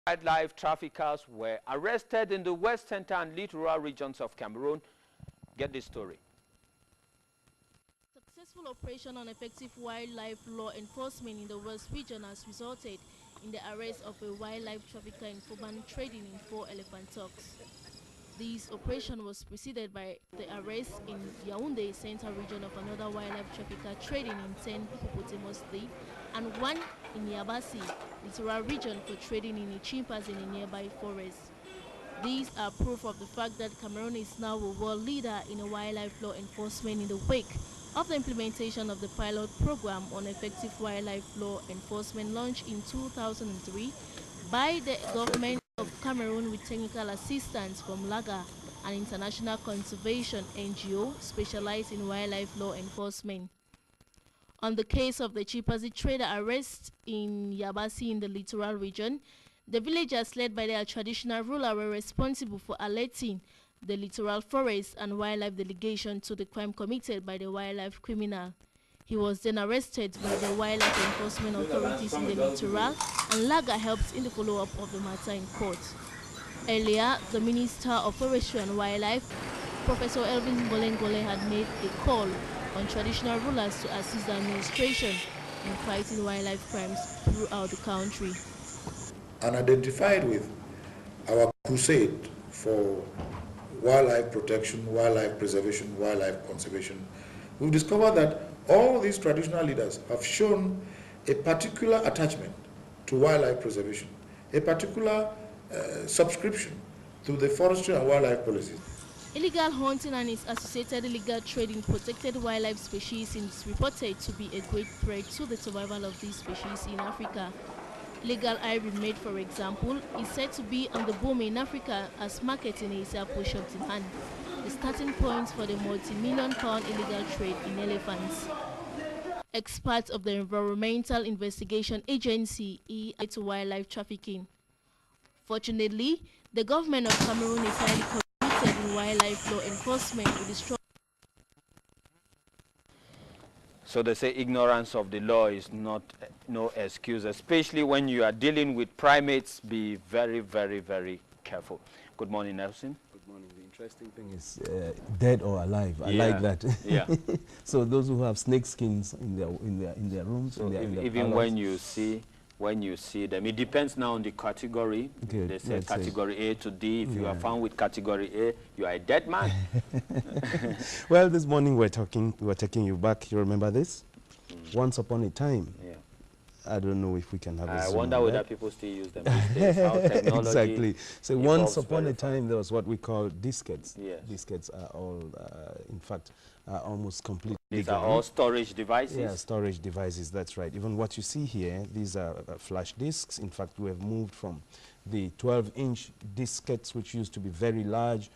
Wildlife traffickers were arrested in the West Centre and Littoral Regions of Cameroon. Get this story. Successful operation on effective wildlife law enforcement in the West region has resulted in the arrest of a wildlife trafficker informant trading in 4 elephant tusks. This operation was preceded by the arrest in Yaoundé Central region of another wildlife trafficker trading in 10 hippopotamus deer and 1 in Yabasi, Littoral region, for trading in a chimpanzee in a nearby forest. These are proof of the fact that Cameroon is now a world leader in a wildlife law enforcement in the wake of the implementation of the pilot program on effective wildlife law enforcement launched in 2003 by the government of Cameroon with technical assistance from LAGA, an international conservation NGO specialized in wildlife law enforcement. On the case of the chimpanzee trader arrest in Yabasi in the Littoral region, the villagers led by their traditional ruler were responsible for alerting the Littoral Forest and Wildlife Delegation to the crime committed by the wildlife criminal. He was then arrested by the wildlife enforcement authorities in the Littoral, and LAGA helped in the follow-up of the matter in court. Earlier, the Minister of Forestry and Wildlife, Professor Elvin Ngolengole, had made a call on traditional rulers to assist the administration in fighting wildlife crimes throughout the country. And identified with our crusade for wildlife protection, wildlife preservation, wildlife conservation, we've discovered that all these traditional leaders have shown a particular attachment to wildlife preservation, a particular subscription to the forestry and wildlife policies. Illegal hunting and its associated illegal trading protected wildlife species is reported to be a great threat to the survival of these species in Africa. Illegal ivory made, for example, is said to be on the boom in Africa as marketing is a push of demand, the starting point for the multi-million-pound illegal trade in elephants. Experts of the Environmental Investigation Agency EI to wildlife trafficking. Fortunately, the government of Cameroon is highly committed in wildlife law enforcement with the strong. So they say ignorance of the law is not no excuse, especially when you are dealing with primates. Be very, very, very careful. Good morning, Nelson. Good morning. The interesting thing is dead or alive. I like that. Yeah. So those who have snake skins in their rooms, so in their even when you see them, it depends now on the category. Good. They say category A to D. If you are found with category A, you are a dead man. Well, this morning we were taking you back. You remember this? Once upon a time. Yeah. I don't know if we can have I wonder whether people still use them these days. How technology exactly. So once upon a time, there was what we call diskettes. Yes. Diskettes are all, in fact, are almost completely These gone. are all storage devices? Yeah, storage devices, that's right. Even what you see here, these are flash disks. In fact, we have moved from the 12-inch diskettes, which used to be very large,